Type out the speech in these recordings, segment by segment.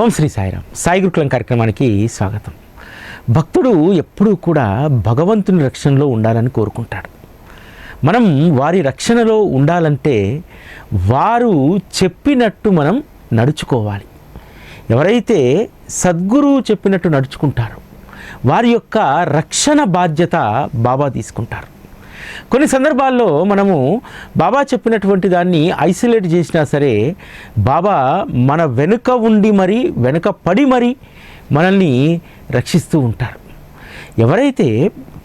ఓం శ్రీ సాయిరామ్. సాయి గురుకులం కార్యక్రమానికి స్వాగతం. భక్తుడు ఎప్పుడూ కూడా భగవంతుని రక్షణలో ఉండాలని కోరుకుంటాడు. మనం వారి రక్షణలో ఉండాలంటే వారు చెప్పినట్టు మనం నడుచుకోవాలి. ఎవరైతే సద్గురువు చెప్పినట్టు నడుచుకుంటారో వారి యొక్క రక్షణ బాధ్యత బాబా తీసుకుంటారు. కొన్ని సందర్భాల్లో మనము బాబా చెప్పినటువంటి దాన్ని ఐసోలేట్ చేసినా సరే బాబా మన వెనుక ఉండి మరి వెనుక పడి మరి మనల్ని రక్షిస్తూ ఉంటారు. ఎవరైతే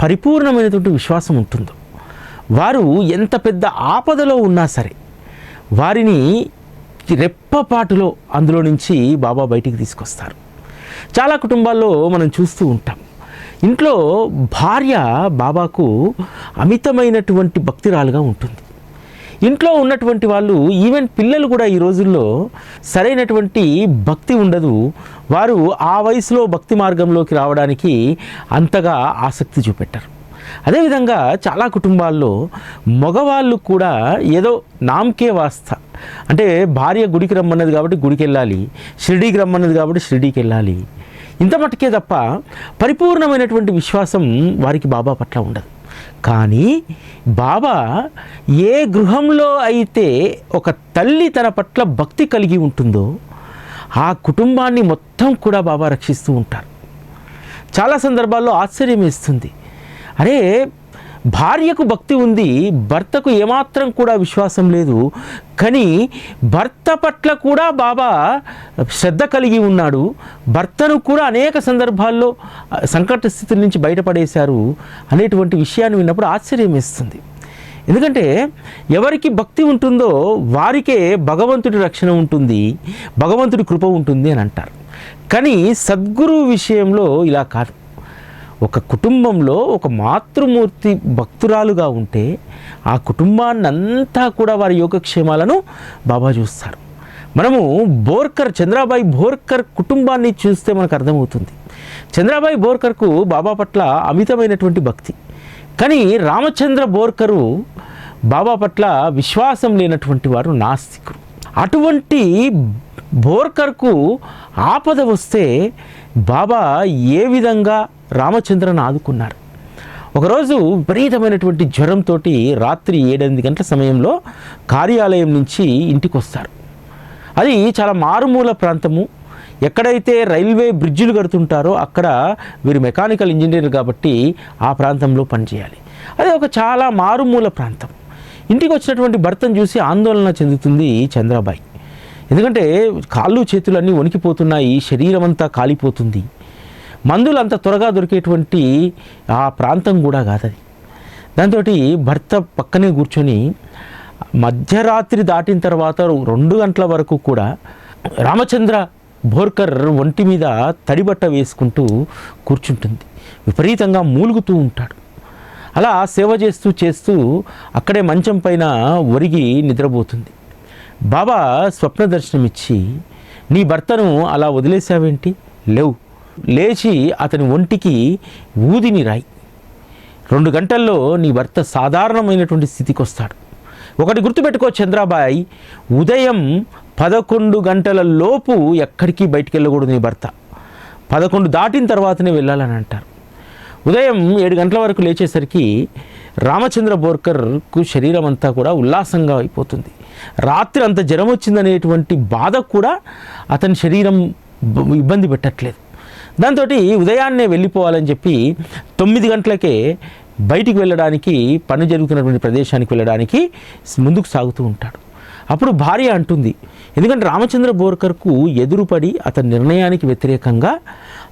పరిపూర్ణమైనటువంటి విశ్వాసం ఉంటుందో వారు ఎంత పెద్ద ఆపదలో ఉన్నా సరే వారిని రెప్పపాటులో అందులో నుంచి బాబా బయటికి తీసుకొస్తారు. చాలా కుటుంబాల్లో మనం చూస్తూ ఉంటాం. ఇంట్లో భార్య బాబాకు అమితమైనటువంటి భక్తిరాలుగా ఉంటుంది. ఇంట్లో ఉన్నటువంటి వాళ్ళు ఈవెన్ పిల్లలు కూడా ఈ రోజుల్లో సరైనటువంటి భక్తి ఉండదు. వారు ఆ వయసులో భక్తి మార్గంలోకి రావడానికి అంతగా ఆసక్తి చూపెట్టరు. అదేవిధంగా చాలా కుటుంబాల్లో మగవాళ్ళు కూడా ఏదో నామకే వాస్తా, అంటే భార్య గుడికి రమ్మన్నది కాబట్టి గుడికి వెళ్ళాలి, షిరిడీకి రమ్మన్నది కాబట్టి షిరిడీకి వెళ్ళాలి, ఇంత మట్టుకే తప్ప పరిపూర్ణమైనటువంటి విశ్వాసం వారికి బాబా పట్ల ఉండదు. కానీ బాబా ఏ గృహంలో అయితే ఒక తల్లి తన పట్ల భక్తి కలిగి ఉంటుందో ఆ కుటుంబాన్ని మొత్తం కూడా బాబా రక్షిస్తూ ఉంటారు. చాలా సందర్భాల్లో ఆశ్చర్యం వేస్తుంది. అరే, భార్యకు భక్తి ఉంది, భర్తకు ఏమాత్రం కూడా విశ్వాసం లేదు, కానీ భర్త పట్ల కూడా బాబా శ్రద్ధ కలిగి ఉన్నాడు, భర్తను కూడా అనేక సందర్భాల్లో సంకట స్థితి నుంచి బయటపడేశారు అనేటువంటి విషయాన్ని విన్నప్పుడు ఆశ్చర్యం వేస్తుంది. ఎందుకంటే ఎవరికి భక్తి ఉంటుందో వారికే భగవంతుడి రక్షణ ఉంటుంది, భగవంతుడి కృప ఉంటుంది అని అంటారు. కానీ సద్గురు విషయంలో ఇలా కాదు. ఒక కుటుంబంలో ఒక మాతృమూర్తి భక్తురాలుగా ఉంటే ఆ కుటుంబాన్ని అంతా కూడా వారి యోగక్షేమాలను బాబా చూస్తారు. మనము బోర్కర్, చంద్రాబాయి బోర్కర్ కుటుంబాన్ని చూస్తే మనకు అర్థమవుతుంది. చంద్రాబాయి బోర్కర్కు బాబా పట్ల అమితమైనటువంటి భక్తి, కానీ రామచంద్ర బోర్కరు బాబా పట్ల విశ్వాసం లేనటువంటి వారు, నాస్తికుడు. అటువంటి బోర్కర్కు ఆపద వస్తే బాబా ఏ విధంగా రామచంద్రను ఆదుకున్నారు. ఒకరోజు విపరీతమైనటువంటి జ్వరంతో రాత్రి 7-8 గంటల సమయంలో కార్యాలయం నుంచి ఇంటికి వస్తారు. అది చాలా మారుమూల ప్రాంతము. ఎక్కడైతే రైల్వే బ్రిడ్జిలు కడుతుంటారో అక్కడ వీరు మెకానికల్ ఇంజనీర్ కాబట్టి ఆ ప్రాంతంలో పనిచేయాలి. అది ఒక చాలా మారుమూల ప్రాంతం. ఇంటికి వచ్చినటువంటి భర్తను చూసి ఆందోళన చెందుతుంది చంద్రాబాయి. ఎందుకంటే కాళ్ళు చేతులు అన్నీ వణికిపోతున్నాయి, శరీరం అంతా కాలిపోతుంది. మందులు అంత త్వరగా దొరికేటువంటి ఆ ప్రాంతం కూడా కాదది. దాంతో భర్త పక్కనే కూర్చొని మధ్యరాత్రి దాటిన తర్వాత 2 గంటల వరకు కూడా రామచంద్ర బోర్కర్ ఒంటి మీద తడిబట్ట వేసుకుంటూ కూర్చుంటుంది. విపరీతంగా మూలుగుతూ ఉంటాడు. అలా సేవ చేస్తూ చేస్తూ అక్కడే మంచం పైన ఒరిగి నిద్రపోతుంది. బాబా స్వప్న దర్శనమిచ్చి, నీ భర్తను అలా వదిలేసావేంటి, లేవు, లేచి అతని ఒంటికి ఊదిని రాయి, 2 గంటల్లో నీ భర్త సాధారణమైనటువంటి స్థితికి వస్తాడు. ఒకటి గుర్తుపెట్టుకో చంద్రాబాయి, ఉదయం 11 గంటల లోపు ఎక్కడికి బయటికి వెళ్ళకూడదు నీ భర్త, 11 దాటిన తర్వాతనే వెళ్ళాలని అంటారు. ఉదయం 7 గంటల వరకు లేచేసరికి రామచంద్ర బోర్కర్కు శరీరం అంతా కూడా ఉల్లాసంగా అయిపోతుంది. రాత్రి అంత జ్వరం వచ్చిందనేటువంటి బాధ కూడా అతని శరీరం ఇబ్బంది పెట్టట్లేదు. దాంతో ఉదయాన్నే వెళ్ళిపోవాలని చెప్పి 9 గంటలకే బయటికి వెళ్ళడానికి, పని జరుగుతున్నటువంటి ప్రదేశానికి వెళ్ళడానికి ముందుకు సాగుతూ ఉంటాడు. అప్పుడు భార్య అంటుంది, ఎందుకంటే రామచంద్ర బోర్కర్కు ఎదురుపడి అతని నిర్ణయానికి వ్యతిరేకంగా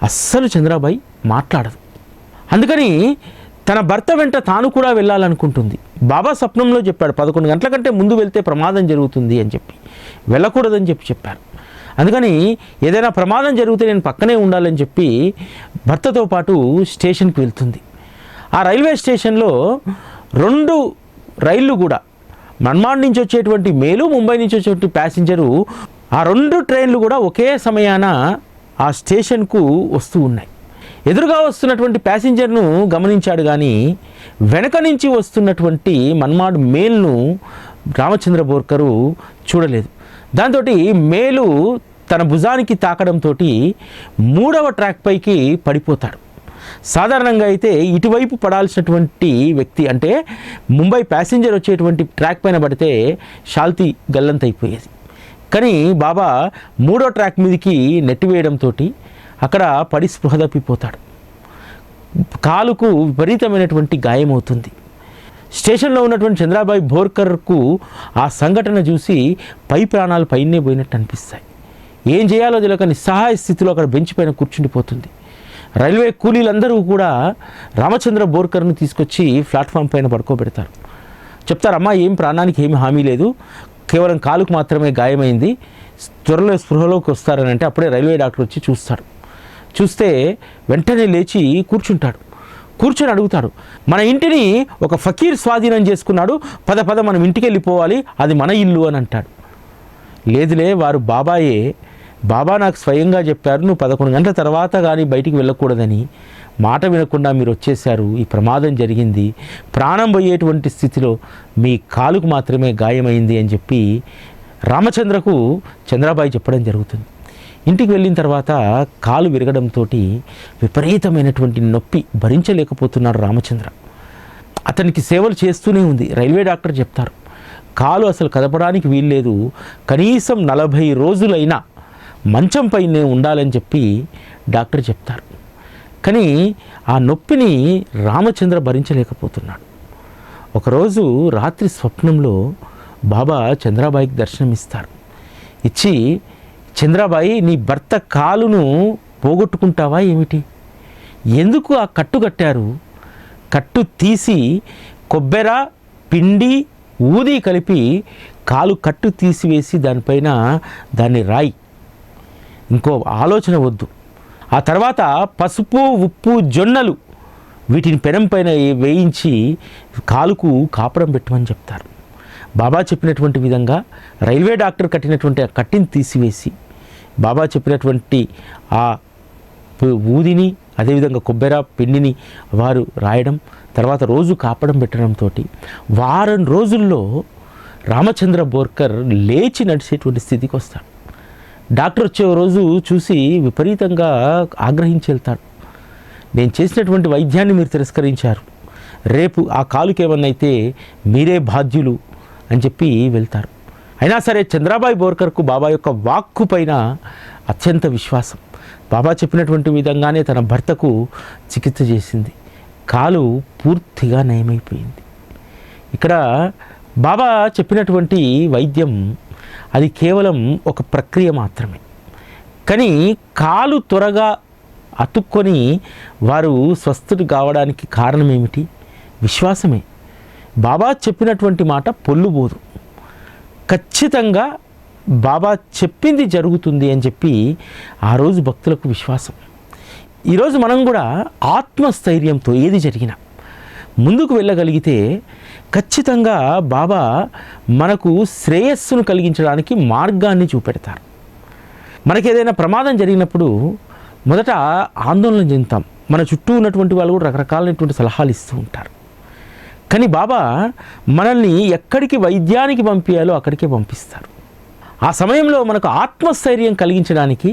అస్సలు చంద్రాబాయి మాట్లాడదు. అందుకని తన భర్త వెంట తాను కూడా వెళ్ళాలనుకుంటుంది. బాబా స్వప్నంలో చెప్పాడు 11 గంటల కంటే ముందు వెళ్తే ప్రమాదం జరుగుతుంది అని చెప్పి, వెళ్ళకూడదని చెప్పారు. అందుకని ఏదైనా ప్రమాదం జరిగితే నేను పక్కనే ఉండాలని చెప్పి భర్తతో పాటు స్టేషన్కి వెళ్తుంది. ఆ రైల్వే స్టేషన్లో 2 రైళ్ళు కూడా, మన్మాడ్ నుంచి వచ్చేటువంటి మేలు, ముంబై నుంచి వచ్చేటువంటి ప్యాసింజరు, ఆ 2 ట్రైన్లు కూడా ఒకే సమయాన ఆ స్టేషన్కు వస్తూ ఉన్నాయి. ఎదురుగా వస్తున్నటువంటి ప్యాసింజర్ను గమనించాడు, కానీ వెనక నుంచి వస్తున్నటువంటి మన్మాడ్ మేల్ను రామచంద్ర బోర్కరు చూడలేదు. దాంతో మేలు తన భుజానికి తాకడంతో 3వ ట్రాక్ పైకి పడిపోతాడు. సాధారణంగా అయితే ఇటువైపు పడాల్సినటువంటి వ్యక్తి, అంటే ముంబై ప్యాసింజర్ వచ్చేటువంటి ట్రాక్ పైన పడితే షాల్తీ గల్లంతైపోయేది. కానీ బాబా 3వ ట్రాక్ మీదకి నెట్టివేయడంతో అక్కడ పడి స్పృహ తప్పిపోతాడు. కాలుకు విపరీతమైనటువంటి గాయమవుతుంది. స్టేషన్లో ఉన్నటువంటి చంద్రాబాయి బోర్కర్కు ఆ సంఘటన చూసి పై ప్రాణాలు పైనే పోయినట్టు అనిపిస్తాయి. ఏం చేయాలో తెలియక నిస్సహాయ స్థితిలో అక్కడ బెంచ్ పైన కూర్చుండిపోతుంది. రైల్వే కూలీలందరూ కూడా రామచంద్ర బోర్కర్ను తీసుకొచ్చి ప్లాట్ఫామ్ పైన పడుకోబెడతారు. చెప్తారు, అమ్మా ఏం ప్రాణానికి ఏమి హామీ లేదు, కేవలం కాలుకు మాత్రమే గాయమైంది, త్వరలో స్పృహలోకి వస్తారని అంటే అప్పుడే రైల్వే డాక్టర్ వచ్చి చూస్తాడు. చూస్తే వెంటనే లేచి కూర్చుంటాడు. కూర్చొని అడుగుతాడు, మన ఇంటిని ఒక ఫకీర్ స్వాధీనం చేసుకున్నాడు, పద పద మనం ఇంటికి వెళ్ళిపోవాలి, అది మన ఇల్లు అని అంటాడు. లేదులే, వారు బాబాయే, బాబా నాకు స్వయంగా చెప్పారు, నువ్వు 11 గంటల తర్వాత కానీ బయటికి వెళ్ళకూడదని. మాట వినకుండా మీరు వచ్చేసారు, ఈ ప్రమాదం జరిగింది, ప్రాణం పోయేటువంటి స్థితిలో మీ కాలుకు మాత్రమే గాయమైంది అని చెప్పి రామచంద్రకు చంద్రాబాయి చెప్పడం జరుగుతుంది. ఇంటికి వెళ్ళిన తర్వాత కాలు విరగడంతో విపరీతమైనటువంటి నొప్పి భరించలేకపోతున్నాడు రామచంద్ర. అతనికి సేవలు చేస్తూనే ఉంది. రైల్వే డాక్టర్ చెప్తారు, కాలు అసలు కదపడానికి వీల్లేదు, కనీసం 40 రోజులైనా మంచం పైనే ఉండాలని చెప్పి డాక్టర్ చెప్తారు. కానీ ఆ నొప్పిని రామచంద్ర భరించలేకపోతున్నాడు. ఒకరోజు రాత్రి స్వప్నంలో బాబా చంద్రాబాయికి దర్శనమిస్తారు. ఇచ్చి, చంద్రాబాయి, నీ భర్త కాలును పోగొట్టుకుంటావా ఏమిటి? ఎందుకు ఆ కట్టు కట్టారు? కట్టు తీసి కొబ్బెర, పిండి, ఊది కలిపి కాలు కట్టు తీసివేసి దానిపైన దాన్ని రాయి. ఇంకో ఆలోచన వద్దు. ఆ తర్వాత పసుపు, ఉప్పు, జొన్నలు వీటిని పెనం పైన వేయించి కాలుకు కాపడం పెట్టమని చెప్తారు. బాబా చెప్పినటువంటి విధంగా రైల్వే డాక్టర్ కట్టినటువంటి ఆ కట్టిని తీసివేసి బాబా చెప్పినటువంటి ఆ ఊదిని, అదేవిధంగా కొబ్బెర పిండిని వారు రాయడం, తర్వాత రోజు కాపడం పెట్టడంతో వారం రోజుల్లో రామచంద్ర బోర్కర్ లేచి నడిచేటువంటి స్థితికి వస్తాడు. డాక్టర్ వచ్చే రోజు చూసి విపరీతంగా ఆగ్రహించి వెళ్తాడు. నేను చేసినటువంటి వైద్యాన్ని మీరు తిరస్కరించారు, రేపు ఆ కాలుకి ఏమన్నా అయితే మీరే బాధ్యులు అని చెప్పి వెళ్తారు. అయినా సరే చంద్రాబాయి బోర్కర్కు బాబా యొక్క వాక్కు పైన అత్యంత విశ్వాసం. బాబా చెప్పినటువంటి విధంగానే తన భర్తకు చికిత్స చేసింది. కాలు పూర్తిగా నయమైపోయింది. ఇక్కడ బాబా చెప్పినటువంటి వైద్యం అది కేవలం ఒక ప్రక్రియ మాత్రమే. కానీ కాలు త్వరగా అతుక్కొని వారు స్వస్థుడు కావడానికి కారణం ఏమిటి? విశ్వాసమే. బాబా చెప్పినటువంటి మాట పొల్లుబోదు. ఖచ్చితంగా బాబా చెప్పింది జరుగుతుంది అని చెప్పి ఆ రోజు భక్తులకు విశ్వాసం. ఈరోజు మనం కూడా ఆత్మస్థైర్యంతో ఏది జరిగినా ముందుకు వెళ్ళగలిగితే ఖచ్చితంగా బాబా మనకు శ్రేయస్సును కలిగించడానికి మార్గాన్ని చూపెడతారు. మనకి ఏదైనా ప్రమాదం జరిగినప్పుడు మొదట ఆందోళన చెందుతాం. మన చుట్టూ ఉన్నటువంటి వాళ్ళు కూడా రకరకాలైనటువంటి సలహాలు ఇస్తూ ఉంటారు. కానీ బాబా మనల్ని ఎక్కడికి వైద్యానికి పంపించాలో అక్కడికే పంపిస్తారు. ఆ సమయంలో మనకు ఆత్మస్థైర్యం కలిగించడానికి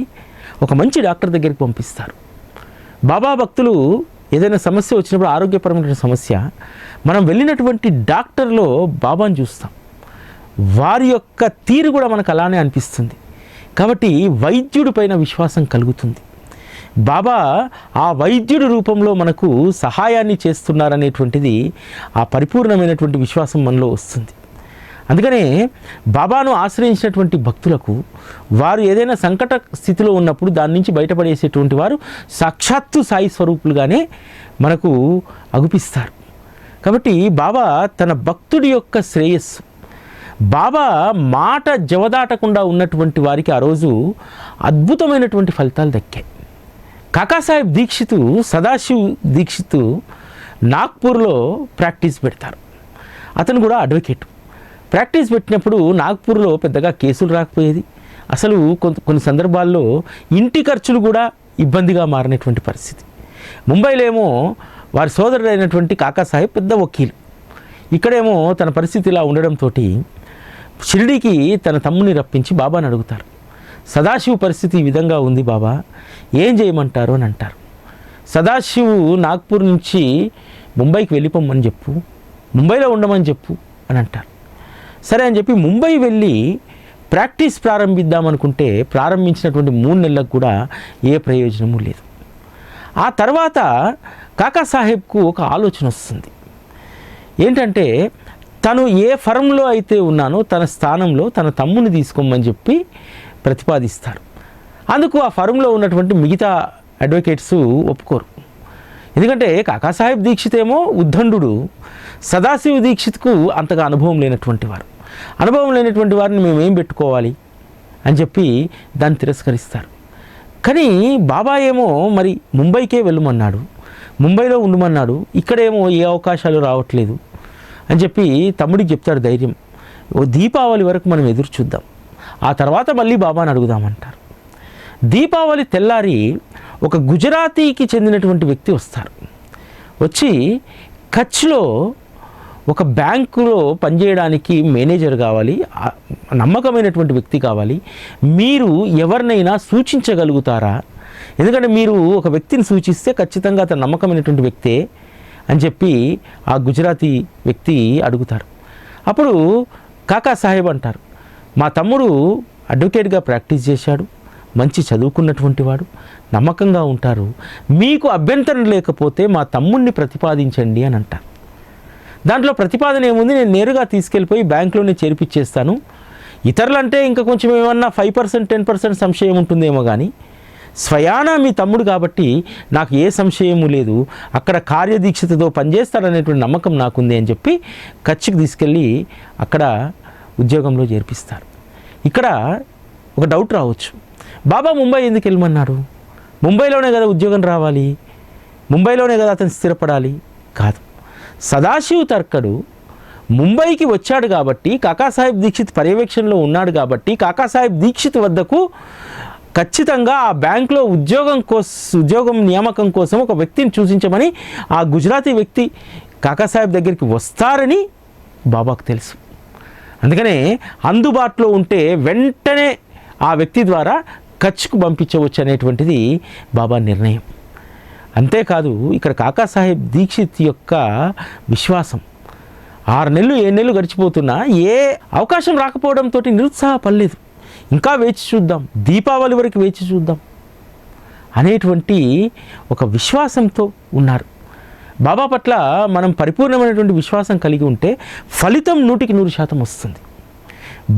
ఒక మంచి డాక్టర్ దగ్గరికి పంపిస్తారు. బాబా భక్తులు ఏదైనా సమస్య వచ్చినప్పుడు, ఆరోగ్యపరమైన సమస్య, మనం వెళ్ళినటువంటి డాక్టర్లో బాబాను చూస్తాం. వారి యొక్క తీరు కూడా మనకు అలానే అనిపిస్తుంది. కాబట్టి వైద్యుడి పైన విశ్వాసం కలుగుతుంది. బాబా ఆ వైద్యుడి రూపంలో మనకు సహాయాన్ని చేస్తున్నారనేటువంటిది ఆ పరిపూర్ణమైనటువంటి విశ్వాసం మనలో వస్తుంది. అందుకనే బాబాను ఆశ్రయించినటువంటి భక్తులకు వారు ఏదైనా సంకట స్థితిలో ఉన్నప్పుడు దాని నుంచి బయటపడేసేటువంటి వారు సాక్షాత్తు సాయి స్వరూపులుగానే మనకు అగుపిస్తారు. కాబట్టి బాబా తన భక్తుడి యొక్క శ్రేయస్సు, బాబా మాట జవదాటకుండా ఉన్నటువంటి వారికి ఆ రోజు అద్భుతమైనటువంటి ఫలితాలు దక్కాయి. కాకాసాహెబ్ దీక్షిత్, సదాశివ్ దీక్షిత్ నాగ్పూర్లో ప్రాక్టీస్ పెడతారు. అతను కూడా అడ్వకేట్. ప్రాక్టీస్ పెట్టినప్పుడు నాగ్పూర్లో పెద్దగా కేసులు రాకపోయేది. అసలు కొన్ని సందర్భాల్లో ఇంటి ఖర్చులు కూడా ఇబ్బందిగా మారినటువంటి పరిస్థితి. ముంబైలో ఏమో వారి సోదరుడైనటువంటి కాకాసాహెబ్ పెద్ద వకీలు. ఇక్కడేమో తన పరిస్థితి ఇలా ఉండడంతో షిరిడీకి తన తమ్ముని రప్పించి బాబాని అడుగుతారు, సదాశివ్ పరిస్థితి ఈ విధంగా ఉంది బాబా, ఏం చేయమంటారు అని అంటారు. సదాశివ్ నాగ్పూర్ నుంచి ముంబైకి వెళ్ళిపోమని చెప్పు, ముంబైలో ఉండమని చెప్పు అని అంటారు. సరే అని చెప్పి ముంబై వెళ్ళి ప్రాక్టీస్ ప్రారంభిద్దామనుకుంటే ప్రారంభించినటువంటి 3 నెలలకు కూడా ఏ ప్రయోజనము లేదు. ఆ తర్వాత కాకాసాహెబ్కు ఒక ఆలోచన వస్తుంది. ఏంటంటే తను ఏ ఫర్మ్లో అయితే ఉన్నానో తన స్థానంలో తన తమ్ముని తీసుకోమని చెప్పి ప్రతిపాదిస్తారు. అందుకు ఆ ఫర్మ్లో ఉన్నటువంటి మిగతా అడ్వకేట్స్ ఒప్పుకోరు. ఎందుకంటే కాకాసాహెబ్ దీక్షిత్ ఏమో ఉద్దండు, సదాశివ్ దీక్షిత్కు అంతగా అనుభవం లేనటువంటి వారు. అనుభవం లేనటువంటి వారిని మేము ఏం పెట్టుకోవాలి అని చెప్పి దాన్ని తిరస్కరిస్తారు. కానీ బాబా ఏమో మరి ముంబైకే వెళ్ళమన్నాడు, ముంబైలో ఉండమన్నాడు, ఇక్కడేమో ఏ అవకాశాలు రావట్లేదు అని చెప్పి తమ్ముడికి చెప్తాడు ధైర్యం. ఓ దీపావళి వరకు మనం ఎదురు చూద్దాం, ఆ తర్వాత మళ్ళీ బాబాని అడుగుదామంటారు. దీపావళి తెల్లారి ఒక గుజరాతీకి చెందినటువంటి వ్యక్తి వస్తారు. వచ్చి కచ్లో ఒక బ్యాంకులో పనిచేయడానికి మేనేజర్ కావాలి, నమ్మకమైనటువంటి వ్యక్తి కావాలి, మీరు ఎవరినైనా సూచించగలుగుతారా? ఎందుకంటే మీరు ఒక వ్యక్తిని సూచిస్తే ఖచ్చితంగా అతను నమ్మకమైనటువంటి వ్యక్తే అని చెప్పి ఆ గుజరాతీ వ్యక్తి అడుగుతారు. అప్పుడు కాకాసాహెబ్ అంటారు, మా తమ్ముడు అడ్వకేట్గా ప్రాక్టీస్ చేశాడు, మంచి చదువుకున్నటువంటి వాడు, నమ్మకంగా ఉంటారు, మీకు అభ్యంతరం లేకపోతే మా తమ్ముడిని ప్రతిపాదించండి అని అంటారు. దాంట్లో ప్రతిపాదన ఏముంది, నేను నేరుగా తీసుకెళ్ళిపోయి బ్యాంకులోనే చేర్పిచ్చేస్తాను, ఇతరులంటే ఇంకా కొంచెం ఏమన్నా 5% 10% సంశయం ఉంటుందేమో, కానీ స్వయానా మీ తమ్ముడు కాబట్టి నాకు ఏ సంశయము లేదు, అక్కడ కార్యదీక్షతతో పనిచేస్తాడనేటువంటి నమ్మకం నాకుంది అని చెప్పి కచ్కి తీసుకెళ్ళి అక్కడ ఉద్యోగంలో చేర్పిస్తారు. ఇక్కడ ఒక డౌట్ రావచ్చు, బాబా ముంబై ఎందుకు వెళ్ళమన్నాడు? ముంబైలోనే కదా ఉద్యోగం రావాలి, ముంబైలోనే కదా అతను స్థిరపడాలి. కాదు, సదాశివ్ తర్కడు ముంబైకి వచ్చాడు కాబట్టి, కాకాసాహెబ్ దీక్షిత్ పర్యవేక్షణలో ఉన్నాడు కాబట్టి కాకాసాహెబ్ దీక్షిత్ వద్దకు ఖచ్చితంగా ఆ బ్యాంకులో ఉద్యోగం నియామకం కోసం ఒక వ్యక్తిని సూచించమని ఆ గుజరాతీ వ్యక్తి కాకాసాహెబ్ దగ్గరికి వస్తారని బాబాకు తెలుసు. అందుకనే అందుబాటులో ఉంటే వెంటనే ఆ వ్యక్తి ద్వారా కచ్కు పంపించవచ్చు అనేటువంటిది బాబా నిర్ణయం. అంతేకాదు, ఇక్కడ కాకాసాహెబ్ దీక్షిత్ యొక్క విశ్వాసం 6 నెలలు 7 నెలలు గడిచిపోతున్నా ఏ అవకాశం రాకపోవడంతో నిరుత్సాహపడలేదు. ఇంకా వేచి చూద్దాం, దీపావళి వరకు వేచి చూద్దాం అనేటువంటి ఒక విశ్వాసంతో ఉన్నారు. బాబా పట్ల మనం పరిపూర్ణమైనటువంటి విశ్వాసం కలిగి ఉంటే ఫలితం 100% వస్తుంది.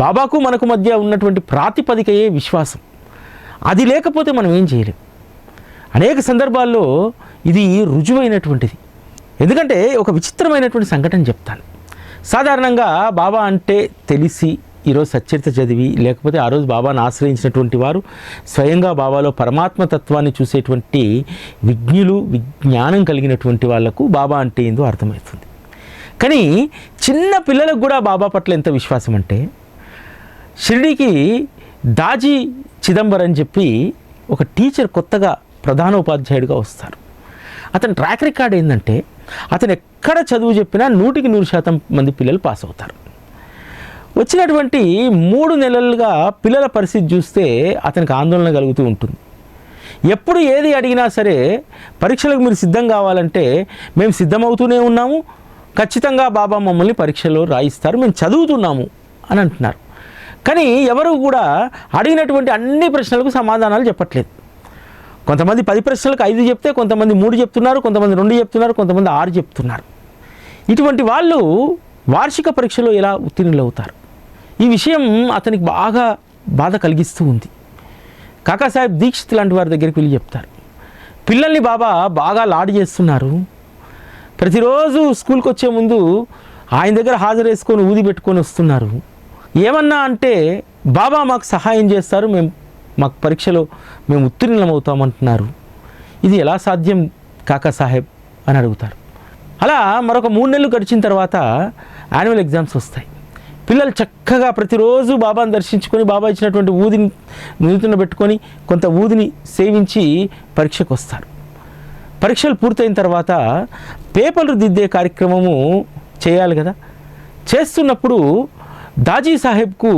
బాబాకు మనకు మధ్య ఉన్నటువంటి ప్రాతిపదికయే విశ్వాసం. అది లేకపోతే మనం ఏం చేయలేం. అనేక సందర్భాల్లో ఇది రుజువైనటువంటిది. ఎందుకంటే ఒక విచిత్రమైనటువంటి సంఘటన చెప్తాను. సాధారణంగా బాబా అంటే తెలిసి ఈరోజు సచ్చరిత చదివి, లేకపోతే ఆ రోజు బాబాను ఆశ్రయించినటువంటి వారు స్వయంగా బాబాలో పరమాత్మ తత్వాన్ని చూసేటువంటి విజ్ఞులు, విజ్ఞానం కలిగినటువంటి వాళ్లకు బాబా అంటే ఏందో అర్థమవుతుంది. కానీ చిన్న పిల్లలకు కూడా బాబా పట్ల ఎంత విశ్వాసం అంటే, షిరిడీకి దాజీ చిదంబర్ అని చెప్పి ఒక టీచర్ కొత్తగా ప్రధానోపాధ్యాయుడిగా వస్తారు. అతని ట్రాక్ రికార్డ్ ఏంటంటే, అతను ఎక్కడ చదువు చెప్పినా 100% మంది పిల్లలు పాస్ అవుతారు. వచ్చినటువంటి 3 నెలలుగా పిల్లల పరిస్థితి చూస్తే అతనికి ఆందోళన కలుగుతూ ఉంటుంది. ఎప్పుడు ఏది అడిగినా సరే, పరీక్షలకు మీరు సిద్ధం కావాలంటే మేము సిద్ధమవుతూనే ఉన్నాము, ఖచ్చితంగా బాబా మమ్మల్ని పరీక్షలో రాయిస్తారు, మేము చదువుతున్నాము అని అంటున్నారు. కానీ ఎవరు కూడా అడిగినటువంటి అన్ని ప్రశ్నలకు సమాధానాలు చెప్పట్లేదు. కొంతమంది 10 ప్రశ్నలకు 5 చెప్తే, కొంతమంది 3 చెప్తున్నారు, కొంతమంది 2 చెప్తున్నారు, కొంతమంది 6 చెప్తున్నారు. ఇటువంటి వాళ్ళు వార్షిక పరీక్షలో ఎలా ఉత్తీర్ణులు అవుతారు? ఈ విషయం అతనికి బాగా బాధ కలిగిస్తూ ఉంది. కాకాసాహెబ్ దీక్షిత్ లాంటి వారి దగ్గరికి వెళ్ళి చెప్తారు, పిల్లల్ని బాబా బాగా లాడ్ చేస్తున్నారు, ప్రతిరోజు స్కూల్కి వచ్చే ముందు ఆయన దగ్గర హాజరు వేసుకొని ఊది పెట్టుకొని వస్తున్నారు, ఏమన్నా అంటే బాబా మాకు సహాయం చేస్తారు, మాకు పరీక్షలో మేము ఉత్తీర్ణమవుతామంటున్నారు, ఇది ఎలా సాధ్యం కాకాసాహెబ్ అని అడుగుతారు. అలా మరొక 3 నెలలు గడిచిన తర్వాత యాన్యువల్ ఎగ్జామ్స్ వస్తాయి. పిల్లలు చక్కగా ప్రతిరోజు బాబాను దర్శించుకొని, బాబా ఇచ్చినటువంటి ఊదిని నుదుటిన పెట్టుకొని కొంత ఊదిని సేవించి పరీక్షకు వస్తారు. పరీక్షలు పూర్తయిన తర్వాత పేపర్లు దిద్దే కార్యక్రమము చేయాలి కదా. చేస్తున్నప్పుడు దాజీ సాహెబ్కు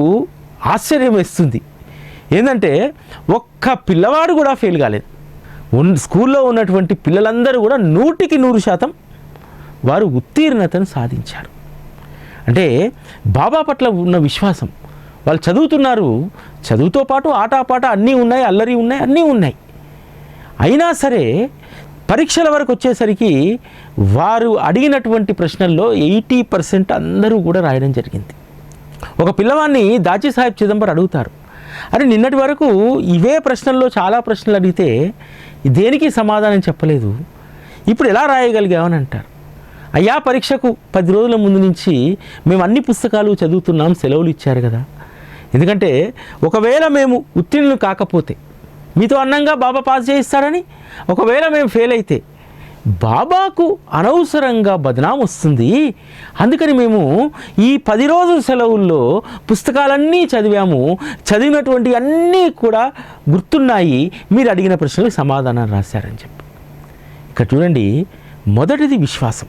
ఆశ్చర్యం వేస్తుంది, ఏంటంటే ఒక్క పిల్లవాడు కూడా ఫెయిల్ కాలేదు. స్కూల్లో ఉన్నటువంటి పిల్లలందరూ కూడా 100% వారు ఉత్తీర్ణతను సాధించారు. అంటే బాబా పట్ల ఉన్న విశ్వాసం, వాళ్ళు చదువుతున్నారు, చదువుతో పాటు ఆటపాట అన్నీ ఉన్నాయి, అల్లరి ఉన్నాయి, అన్నీ ఉన్నాయి. అయినా సరే పరీక్షల వరకు వచ్చేసరికి వారు అడిగినటువంటి ప్రశ్నల్లో 80% అందరూ కూడా రాయడం జరిగింది. ఒక పిల్లవాడిని దాచి సాహెబ్ చిదంబర్ అడుగుతారు, అరే నిన్నటి వరకు ఇవే ప్రశ్నల్లో చాలా ప్రశ్నలు అడిగితే దేనికి సమాధానం చెప్పలేదు, ఇప్పుడు ఎలా రాయగలిగామని అంటారు. అయ్యా పరీక్షకు 10 రోజుల ముందు నుంచి మేము అన్ని పుస్తకాలు చదువుతున్నాం, సెలవులు ఇచ్చారు కదా, ఎందుకంటే ఒకవేళ మేము ఉత్తీర్ణులు కాకపోతే మీతో అన్నంగా బాబా పాస్ చేయిస్తాడని, ఒకవేళ మేము ఫెయిల్ అయితే బాబాకు అనవసరంగా బదనాం వస్తుంది, అందుకని మేము ఈ 10 రోజుల సెలవుల్లో పుస్తకాలన్నీ చదివాము, చదివినటువంటి అన్నీ కూడా గుర్తున్నాయి, మీరు అడిగిన ప్రశ్నలకు సమాధానం రాశారని చెప్పి. ఇక్కడ చూడండి, మొదటిది విశ్వాసం.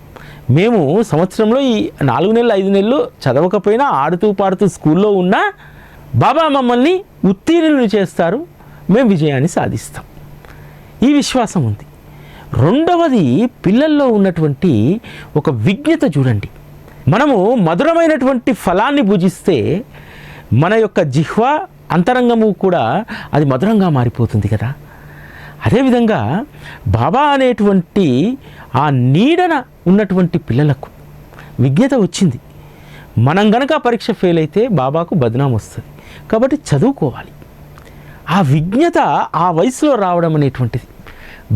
మేము సంవత్సరంలో ఈ 4 నెలలు 5 నెలలు చదవకపోయినా ఆడుతూ పాడుతూ స్కూల్లో ఉన్నా బాబా మమ్మల్ని ఉత్తీర్ణులు చేస్తారు, మేము విజయాన్ని సాధిస్తాం, ఈ విశ్వాసం ఉంది. రెండవది పిల్లల్లో ఉన్నటువంటి ఒక విజ్ఞత చూడండి. మనము మధురమైనటువంటి ఫలాన్ని భుజిస్తే మన యొక్క జిహ్వ అంతరంగము కూడా అది మధురంగా మారిపోతుంది కదా. అదేవిధంగా బాబా అనేటువంటి ఆ నీడన ఉన్నటువంటి పిల్లలకు విజ్ఞత వచ్చింది. మనం గనక పరీక్ష ఫెయిల్ అయితే బాబాకు బదనాం వస్తుంది, కాబట్టి చదువుకోవాలి. ఆ విజ్ఞత ఆ వయసులో రావడం అనేటువంటిది,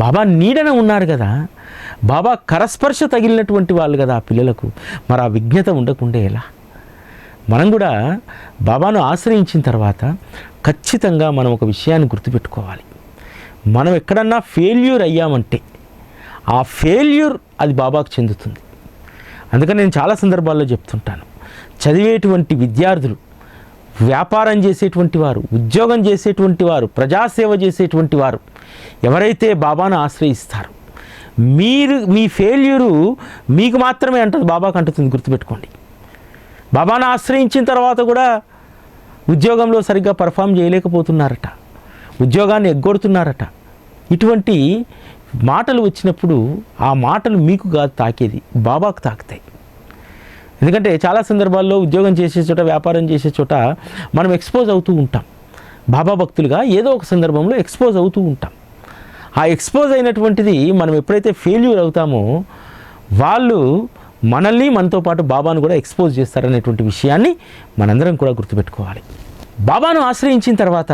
బాబా నీడన ఉన్నారు కదా, బాబా కరస్పర్శ తగిలినటువంటి వాళ్ళు కదా ఆ పిల్లలకు, మరి ఆ విజ్ఞత ఉండకుండా ఎలా? మనం కూడా బాబాను ఆశ్రయించిన తర్వాత ఖచ్చితంగా మనం ఒక విషయాన్ని గుర్తుపెట్టుకోవాలి. మనం ఎక్కడన్నా ఫెయిల్యూర్ అయ్యామంటే ఆ ఫెయిల్యూర్ అది బాబాకు చెందుతుంది. అందుకని నేను చాలా సందర్భాల్లో చెప్తుంటాను, చదివేటువంటి విద్యార్థులు, వ్యాపారం చేసేటువంటి వారు, ఉద్యోగం చేసేటువంటి వారు, ప్రజాసేవ చేసేటువంటి వారు ఎవరైతే బాబాను ఆశ్రయిస్తారో మీ ఫెయిల్యూరు మీకు మాత్రమే అంటది, బాబాకు అంటుతుంది, గుర్తుపెట్టుకోండి. బాబాను ఆశ్రయించిన తర్వాత కూడా ఉద్యోగంలో సరిగ్గా పర్ఫామ్ చేయలేకపోతున్నారట, ఉద్యోగాన్ని ఎగ్గొడుతున్నారట, ఇటువంటి మాటలు వచ్చినప్పుడు ఆ మాటలు మీకు కాదు తాకేది, బాబాకు తాకుతాయి. ఎందుకంటే చాలా సందర్భాల్లో ఉద్యోగం చేసే చోట, వ్యాపారం చేసే చోట మనం ఎక్స్పోజ్ అవుతూ ఉంటాం. బాబా భక్తులుగా ఏదో ఒక సందర్భంలో ఎక్స్పోజ్ అవుతూ ఉంటాం. ఆ ఎక్స్పోజ్ అయినటువంటిది మనం ఎప్పుడైతే ఫెయిల్యూర్ అవుతామో వాళ్ళు మనల్ని, మనతో పాటు బాబాను కూడా ఎక్స్పోజ్ చేస్తారనేటువంటి విషయాన్ని మనందరం కూడా గుర్తుపెట్టుకోవాలి. బాబాను ఆశ్రయించిన తర్వాత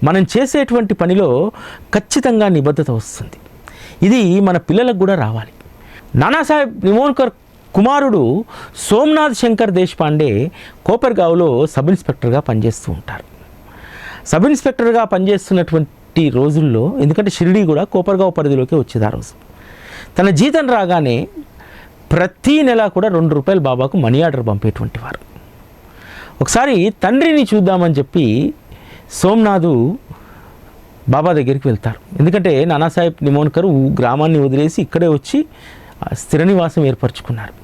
మనం చేసేటువంటి పనిలో ఖచ్చితంగా నిబద్ధత వస్తుంది. ఇది మన పిల్లలకు కూడా రావాలి. నానాసాహెబ్ నిమోన్కర్ కుమారుడు సోమనాథ్ శంకర్ దేశపాండే కోపర్గావ్లో సబ్ ఇన్స్పెక్టర్గా పనిచేస్తూ ఉంటారు. సబ్ ఇన్స్పెక్టర్గా పనిచేస్తున్నటువంటి రోజుల్లో, ఎందుకంటే షిరిడీ కూడా కోపర్గావ్ పరిధిలోకి వచ్చేది ఆ రోజు, తన జీతం రాగానే ప్రతీ నెల కూడా ₹2 బాబాకు మనీ ఆర్డర్ పంపేటువంటి వారు. ఒకసారి తండ్రిని చూద్దామని చెప్పి సోమనాథు బాబా దగ్గరికి వెళ్తారు. ఎందుకంటే నానాసాహెబ్ నిమోన్కర్ గ్రామాన్ని వదిలేసి ఇక్కడే వచ్చి స్థిర నివాసం ఏర్పరచుకున్నారు.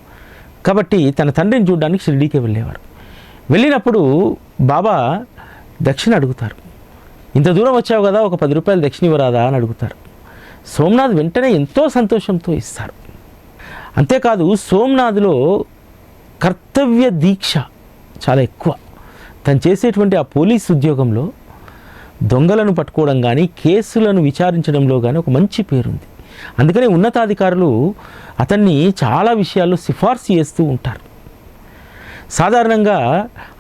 కాబట్టి తన తండ్రిని చూడడానికి షిరిడీకి వెళ్ళేవారు. వెళ్ళినప్పుడు బాబా దక్షిణ అడుగుతారు. ఇంత దూరం వచ్చావు కదా, ఒక ₹10 దక్షిణ ఇవ్వరాదా అని అడుగుతారు. సోమనాథ్ వెంటనే ఎంతో సంతోషంతో ఇస్తారు. అంతేకాదు సోమనాథ్లో కర్తవ్య దీక్ష చాలా ఎక్కువ. తను చేసేటువంటి ఆ పోలీస్ ఉద్యోగంలో దొంగలను పట్టుకోవడం కానీ, కేసులను విచారించడంలో కానీ ఒక మంచి పేరుంది. అందుకనే ఉన్నతాధికారులు అతన్ని చాలా విషయాల్లో సిఫార్సు చేస్తూ ఉంటారు. సాధారణంగా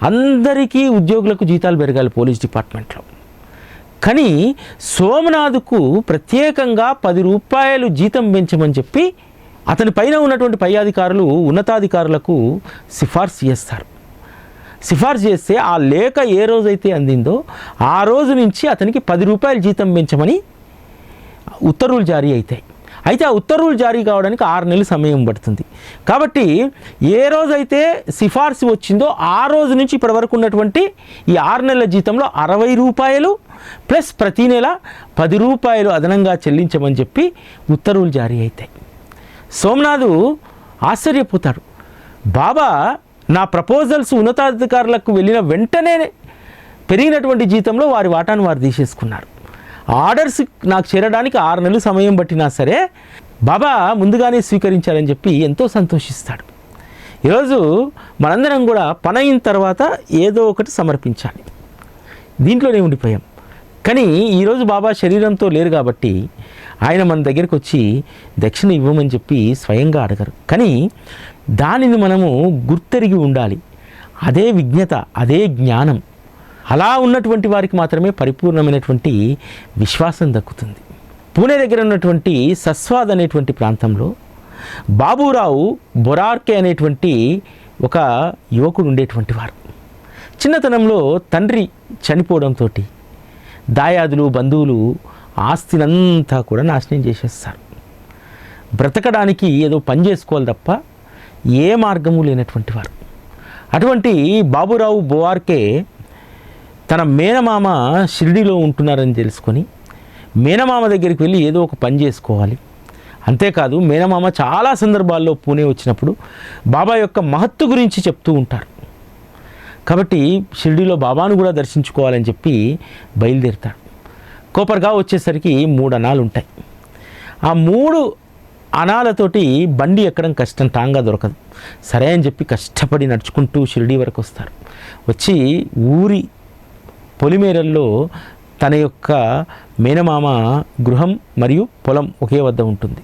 అందరికీ ఉద్యోగులకు జీతాలు పెరగాలి పోలీస్ డిపార్ట్మెంట్లో, కానీ సోమనాథ్కు ప్రత్యేకంగా ₹10 జీతం పెంచమని చెప్పి అతని పైన ఉన్నటువంటి పై అధికారులు ఉన్నతాధికారులకు సిఫార్సు చేస్తారు. సిఫార్సు చేస్తే ఆ లేఖ ఏ రోజైతే అందిందో ఆ రోజు నుంచి అతనికి ₹10 జీతం పెంచమని ఉత్తర్వులు జారీ అవుతాయి. అయితే ఆ ఉత్తర్వులు జారీ కావడానికి 6 నెలలు సమయం పడుతుంది. కాబట్టి ఏ రోజైతే సిఫార్సు వచ్చిందో ఆ రోజు నుంచి ఇప్పటి వరకు ఉన్నటువంటి ఈ 6 నెలల జీతంలో ₹60 ప్లస్ ప్రతీ నెల ₹10 అదనంగా చెల్లించమని చెప్పి ఉత్తర్వులు జారీ అవుతాయి. సోమనాథు ఆశ్చర్యపోతాడు. బాబా నా ప్రపోజల్స్ ఉన్నతాధికారులకు వెళ్ళిన వెంటనే పెరిగినటువంటి జీతంలో వారి వాటాను వారు తీసేసుకున్నారు. ఆర్డర్స్ నాకు చేరడానికి 6 నెలలు సమయం పట్టినా సరే బాబా ముందుగానే స్వీకరించారని చెప్పి ఎంతో సంతోషిస్తాడు. ఈరోజు మనందరం కూడా పని అయిన తర్వాత ఏదో ఒకటి సమర్పించాలి, దీంట్లోనే ఉండిపోయాం. కానీ ఈరోజు బాబా శరీరంతో లేరు కాబట్టి ఆయన మన దగ్గరికి వచ్చి దక్షిణ ఇవ్వమని చెప్పి స్వయంగా అడగరు. కానీ దానిని మనము గుర్తెరిగి ఉండాలి. అదే విజ్ఞత, అదే జ్ఞానం. అలా ఉన్నటువంటి వారికి మాత్రమే పరిపూర్ణమైనటువంటి విశ్వాసం దక్కుతుంది. పూణే దగ్గర ఉన్నటువంటి సస్వాద్ అనేటువంటి ప్రాంతంలో బాబురావు బొరార్కే అనేటువంటి ఒక యువకుడు ఉండేటువంటి వారు. చిన్నతనంలో తండ్రి చనిపోవడంతో దాయాదులు, బంధువులు ఆస్తినంతా కూడా నాశనం చేసేస్తారు. బ్రతకడానికి ఏదో పని చేసుకోవాలి తప్ప ఏ మార్గము లేనటువంటి వారు. అటువంటి బాబురావు బొవార్కే తన మేనమామ షిరిడీలో ఉంటున్నారని తెలుసుకొని మేనమామ దగ్గరికి వెళ్ళి ఏదో ఒక పని చేసుకోవాలి. అంతేకాదు మేనమామ చాలా సందర్భాల్లో పూణే వచ్చినప్పుడు బాబా యొక్క మహత్తు గురించి చెప్తూ ఉంటారు. కాబట్టి షిరిడీలో బాబాను కూడా దర్శించుకోవాలని చెప్పి బయలుదేరుతాడు. కోపర్గా వచ్చేసరికి 3 అణాలు ఉంటాయి. ఆ 3 అణాలతోటి బండి ఎక్కడం కష్టం, టాంగా దొరకదు. సరే అని చెప్పి కష్టపడి నడుచుకుంటూ షిరిడీ వరకు వస్తారు. వచ్చి ఊరి పొలిమేరల్లో తన యొక్క మేనమామ గృహం మరియు పొలం ఒకే వద్ద ఉంటుంది.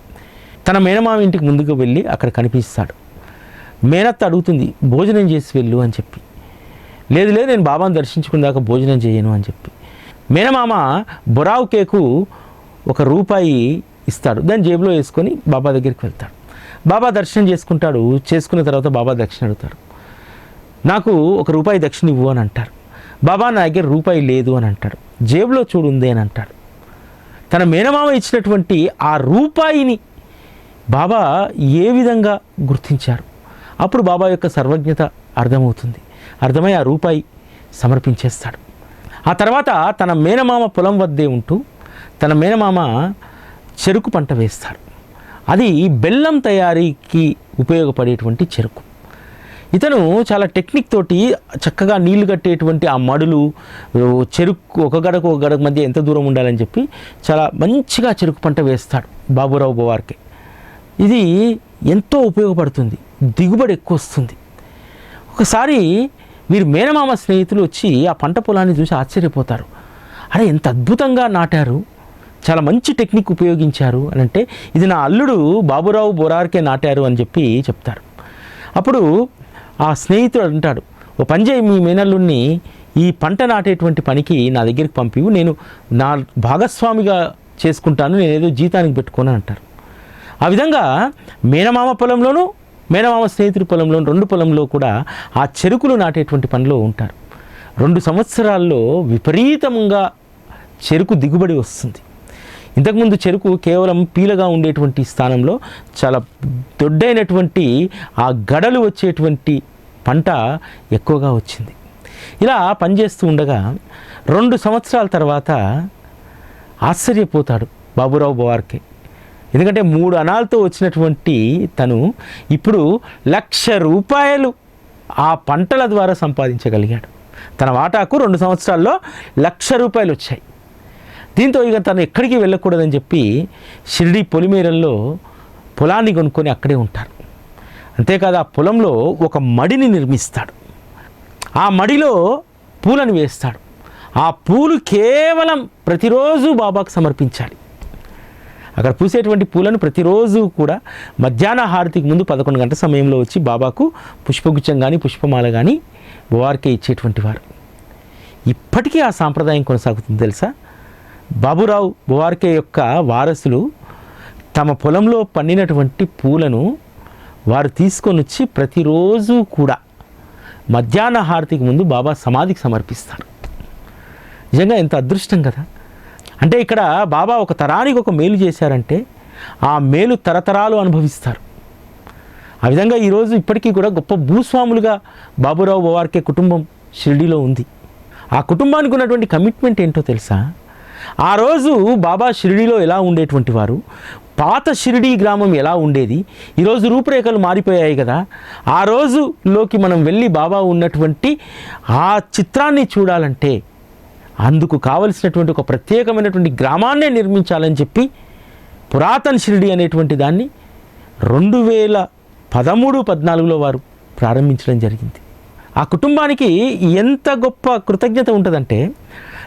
తన మేనమామ ఇంటికి ముందుకు వెళ్ళి అక్కడ కనిపిస్తాడు. మేనత్త అడుగుతుంది, భోజనం చేసి వెళ్ళు అని చెప్పి. లేదు నేను బాబాను దర్శించుకున్నాక భోజనం చేయను అని చెప్పి మేనమామ బొరావుకేకు ₹1 ఇస్తాడు. దాన్ని జేబులో వేసుకొని బాబా దగ్గరికి వెళ్తాడు. బాబా దర్శనం చేసుకుంటాడు. చేసుకున్న తర్వాత బాబా దక్షిణ అడుగుతాడు. నాకు ₹1 దక్షిణ ఇవ్వు అని అంటారు. బాబా నా దగ్గర ₹1 లేదు అని అంటాడు. జేబులో చూడుంది అని అంటాడు. తన మేనమామ ఇచ్చినటువంటి ఆ ₹1ని బాబా ఏ విధంగా గుర్తించారు? అప్పుడు బాబా యొక్క సర్వజ్ఞత అర్థమవుతుంది. అర్థమై ఆ ₹1 సమర్పించేస్తాడు. ఆ తర్వాత తన మేనమామ పొలం వద్దే ఉంటూ తన మేనమామ చెరుకు పంట వేస్తాడు. అది బెల్లం తయారీకి ఉపయోగపడేటువంటి చెరుకు. ఇతను చాలా టెక్నిక్ తోటి చక్కగా నీళ్లు కట్టేటువంటి ఆ మడులు, చెరుకు ఒక గడకు మధ్య ఎంత దూరం ఉండాలని చెప్పి చాలా మంచిగా చెరుకు పంట వేస్తాడు బాబురావు బొవార్కే. ఇది ఎంతో ఉపయోగపడుతుంది, దిగుబడి ఎక్కువ వస్తుంది. ఒకసారి వీరు మేనమామ స్నేహితులు వచ్చి ఆ పంట పొలాన్ని చూసి ఆశ్చర్యపోతారు. అరే ఎంత అద్భుతంగా నాటారు, చాలా మంచి టెక్నిక్ ఉపయోగించారు అని అంటే, ఇది నా అల్లుడు బాబురావు బొరార్కే నాటారు అని చెప్పి చెప్తారు. అప్పుడు ఆ స్నేహితుడు అంటాడు, ఓ పని చేయి, మీ మేనల్లుడిని ఈ పంట నాటేటువంటి పనికి నా దగ్గరికి పంపివు, నేను నా భాగస్వామిగా చేసుకుంటాను, నేను ఏదో జీతానికి పెట్టుకోను అంటారు. ఆ విధంగా మేనమామ పొలంలోనూ మేనమామ స్నేహితుడి పొలంలో 2 పొలంలో కూడా ఆ చెరుకులు నాటేటువంటి పనిలో ఉంటారు. 2 సంవత్సరాల్లో విపరీతంగా చెరుకు దిగుబడి వస్తుంది. ఇంతకుముందు చెరుకు కేవలం పీలగా ఉండేటువంటి స్థానంలో చాలా దొడ్డైనటువంటి ఆ గడలు వచ్చేటువంటి పంట ఎక్కువగా వచ్చింది. ఇలా పనిచేస్తూ ఉండగా 2 సంవత్సరాల తర్వాత ఆశ్చర్యపోతాడు బాబురావు బొవార్కే. ఎందుకంటే 3 అణాలతో వచ్చినటువంటి తను ఇప్పుడు ₹1,00,000 ఆ పంటల ద్వారా సంపాదించగలిగాడు. తన వాటాకు 2 సంవత్సరాల్లో ₹1,00,000 వచ్చాయి. దీంతో ఇక తను ఎక్కడికి వెళ్ళకూడదని చెప్పి షిరిడీ పొలిమేరల్లో పొలాన్ని కొనుక్కొని అక్కడే ఉంటారు. అంతేకాదు ఆ పొలంలో ఒక మడిని నిర్మిస్తాడు. ఆ మడిలో పూలను వేస్తాడు. ఆ పూలు కేవలం ప్రతిరోజు బాబాకు సమర్పించాలి. అక్కడ పూసేటువంటి పూలను ప్రతిరోజు కూడా మధ్యాహ్న హారతికి ముందు 11 గంటల సమయంలో వచ్చి బాబాకు పుష్పగుచ్చం కానీ పుష్పమాల కానీ బొవార్కే ఇచ్చేటువంటి వారు. ఇప్పటికీ ఆ సాంప్రదాయం కొనసాగుతుంది తెలుసా. బాబురావు బొవార్కే యొక్క వారసులు తమ పొలంలో పండినటువంటి పూలను వారు తీసుకొని వచ్చి ప్రతిరోజు కూడా మధ్యాహ్న హారతికి ముందు బాబా సమాధికి సమర్పిస్తారు. నిజంగా ఎంత అదృష్టం కదా. అంటే ఇక్కడ బాబా ఒక తరానికి ఒక మేలు చేశారంటే ఆ మేలు తరతరాలు అనుభవిస్తారు. ఆ విధంగా ఈరోజు ఇప్పటికీ కూడా గొప్ప భూస్వాములుగా బాబురావు బొవార్కే కుటుంబం షిరిడీలో ఉంది. ఆ కుటుంబానికి ఉన్నటువంటి కమిట్మెంట్ ఏంటో తెలుసా. ఆ రోజు బాబా షిరిడీలో ఎలా ఉండేటువంటి వారు, పాత షిరిడీ గ్రామం ఎలా ఉండేది, ఈరోజు రూపురేఖలు మారిపోయాయి కదా. ఆ రోజులోకి మనం వెళ్ళి బాబా ఉన్నటువంటి ఆ చిత్రాన్ని చూడాలంటే అందుకు కావలసినటువంటి ఒక ప్రత్యేకమైనటువంటి గ్రామాన్నే నిర్మించాలని చెప్పి పురాతన షిరిడి అనేటువంటి దాన్ని 2013-14లో వారు ప్రారంభించడం జరిగింది. ఆ కుటుంబానికి ఎంత గొప్ప కృతజ్ఞత ఉంటుందంటే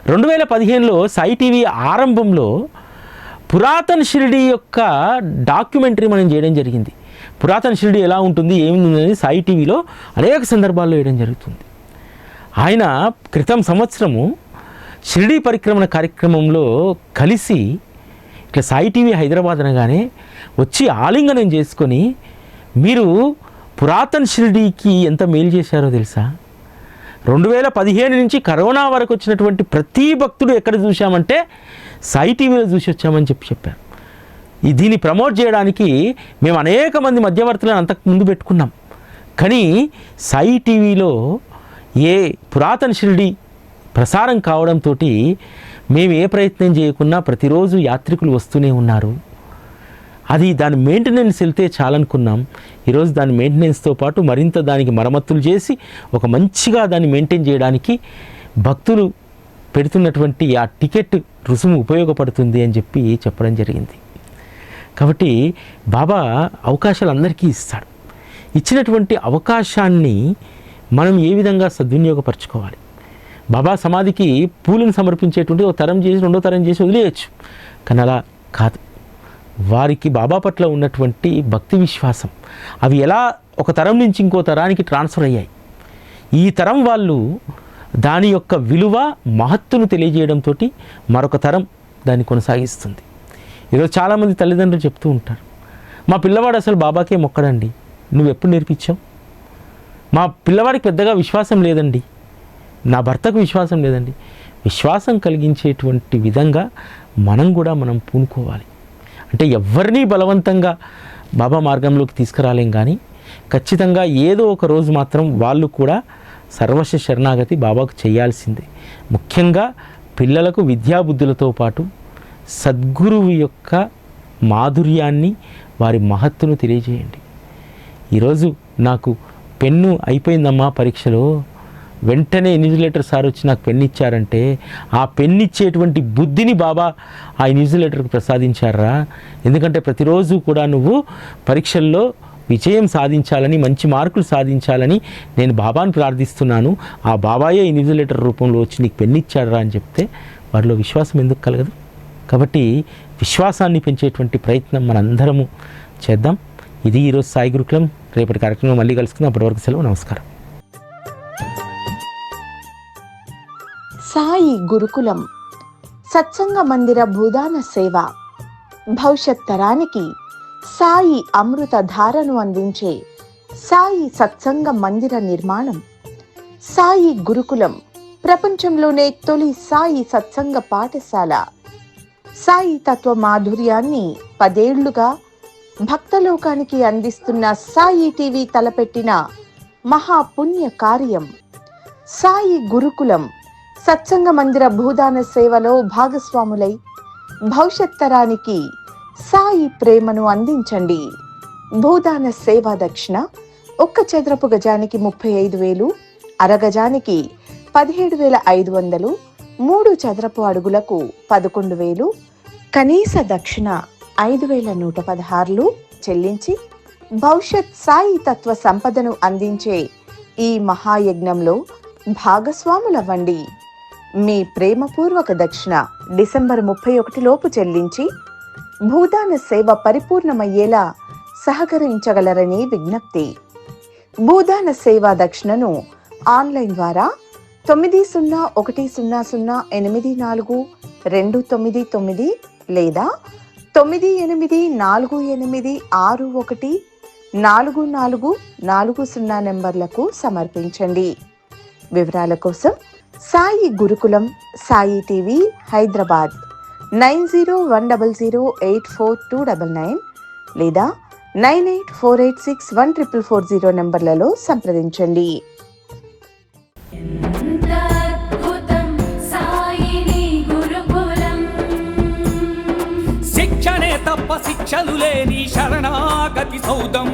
2015లో సాయి టీవీ ఆరంభంలో పురాతన షిరిడి యొక్క డాక్యుమెంటరీ మనం చేయడం జరిగింది. పురాతన షిరిడి ఎలా ఉంటుంది ఏముంది సాయి టీవీలో అనేక సందర్భాల్లో వేయడం జరుగుతుంది. ఆయన క్రితం సంవత్సరము షిరిడి పరిక్రమణ కార్యక్రమంలో కలిసి ఇట్లా సాయి టీవీ హైదరాబాద్ అనగానే వచ్చి ఆలింగనం చేసుకొని మీరు పురాతన షిరిడీకి ఎంత మేలు చేశారో తెలుసా, 2015 నుంచి కరోనా వరకు వచ్చినటువంటి ప్రతి భక్తుడు ఎక్కడ చూశామంటే సాయి టీవీలో చూసి వచ్చామని చెప్పారు. దీన్ని ప్రమోట్ చేయడానికి మేము అనేక మంది మధ్యవర్తులను అంతకు ముందు పెట్టుకున్నాం. కానీ సాయి టీవీలో ఏ పురాతన షిరిడి ప్రసారం కావడంతో మేము ఏ ప్రయత్నం చేయకున్నా ప్రతిరోజు యాత్రికులు వస్తూనే ఉన్నారు. అది దాని మెయింటెనెన్స్ వెళ్తే చాలనుకున్నాం. ఈరోజు దాని మెయింటెనెన్స్తో పాటు మరింత దానికి మరమ్మతులు చేసి ఒక మంచిగా దాన్ని మెయింటైన్ చేయడానికి భక్తులు పెడుతున్నటువంటి ఆ టికెట్ రుసుము ఉపయోగపడుతుంది అని చెప్పి చెప్పడం జరిగింది. కాబట్టి బాబా అవకాశాలు అందరికీ ఇస్తాడు. ఇచ్చినటువంటి అవకాశాన్ని మనం ఏ విధంగా సద్వినియోగపరచుకోవాలి. బాబా సమాధికి పూలను సమర్పించేటువంటి ఒక తరం చేసి రెండో తరం చేసి వదిలేయచ్చు. కానీ అలా కాదు. వారికి బాబా పట్ల ఉన్నటువంటి భక్తి విశ్వాసం అవి ఎలా ఒక తరం నుంచి ఇంకో తరానికి ట్రాన్స్ఫర్ అయ్యాయి. ఈ తరం వాళ్ళు దాని యొక్క విలువ మహత్తును తెలియజేయడంతో మరొక తరం దాన్ని కొనసాగిస్తుంది. ఈరోజు చాలామంది తల్లిదండ్రులు చెప్తూ ఉంటారు, మా పిల్లవాడు అసలు బాబాకే మొక్కడండి, నువ్వు ఎప్పుడు నేర్పించావు? మా పిల్లవాడికి పెద్దగా విశ్వాసం లేదండి, నా భర్తకు విశ్వాసం లేదండి. విశ్వాసం కలిగించేటువంటి విధంగా మనం పూనుకోవాలి. అంటే ఎవరినీ బలవంతంగా బాబా మార్గంలోకి తీసుకురాలేం, కానీ ఖచ్చితంగా ఏదో ఒక రోజు మాత్రం వాళ్ళు కూడా సర్వస్వ శరణాగతి బాబాకు చేయాల్సిందే. ముఖ్యంగా పిల్లలకు విద్యాబుద్ధులతో పాటు సద్గురువు యొక్క మాధుర్యాన్ని వారి మహత్తును తెలియజేయండి. ఈరోజు నాకు పెన్ను అయిపోయిందమ్మా పరీక్షలో, వెంటనే ఇన్విజిలేటర్ సార్ వచ్చి నాకు పెన్ను ఇచ్చారంటే ఆ పెన్ను ఇచ్చేటువంటి బుద్ధిని బాబా ఆ ఇన్విజిలేటర్కి ప్రసాదించారా. ఎందుకంటే ప్రతిరోజు కూడా నువ్వు పరీక్షల్లో విజయం సాధించాలని, మంచి మార్కులు సాధించాలని నేను బాబాను ప్రార్థిస్తున్నాను, ఆ బాబాయే ఇన్విజిలేటర్ రూపంలో వచ్చి నీకు పెన్ను ఇచ్చారా అని చెప్తే వారిలో విశ్వాసం ఎందుకు కలగదు? కాబట్టి విశ్వాసాన్ని పెంచేటువంటి ప్రయత్నం మనందరము చేద్దాం. ఇది ఈరోజు సాయి గురుకులం. రేపటి కార్యక్రమం మళ్ళీ కలుసుకుందాం. అప్పటివరకు సెలవు. నమస్కారం. సాయి గురుకులం సత్సంగ మందిర భూదాన సేవ భవిష్యత్ తరానికి సాయి అమృత ధారను అందించే సాయి సత్సంగ మందిర నిర్మాణం. సాయి గురుకులం ప్రపంచంలోనే తొలి సాయి సత్సంగ పాఠశాల. సాయి తత్వ మాధుర్యాన్ని 10 ఏళ్లుగా భక్తలోకానికి అందిస్తున్న సాయి టీవీ తలపెట్టిన మహాపుణ్య కార్యం. సాయి గురుకులం సత్సంగ మందిర భూదాన సేవలో భాగస్వాములై భవిష్యత్ తరానికి సాయి ప్రేమను అందించండి. భూదాన సేవా దక్షిణ 1 చదరపు గజానికి 35,000, అరగజానికి 17,500, 3 చదరపు అడుగులకు 11,000, కనీస దక్షిణ 5,116 చెల్లించి భవిష్యత్ సాయి తత్వ సంపదను అందించే ఈ మహాయజ్ఞంలో భాగస్వాములవ్వండి. మీ ప్రేమపూర్వక దక్షిణ డిసెంబర్ 31 లోపు చెల్లించి భూదాన సేవ పరిపూర్ణమయ్యేలా సహకరించగలరని విజ్ఞప్తి. భూదాన సేవా దక్షిణను ఆన్లైన్ ద్వారా 9001008429 లేదా 9848614440 నెంబర్లకు సమర్పించండి. వివరాల కోసం సాయి గురుకులం, సాయి టీవీ, హైదరాబాద్ 9010084299 లేదా 9848614440 నెంబర్లలో సంప్రదించండి. శిక్షణే తప్ప శిక్షలు లేని శరణాగతి సౌదం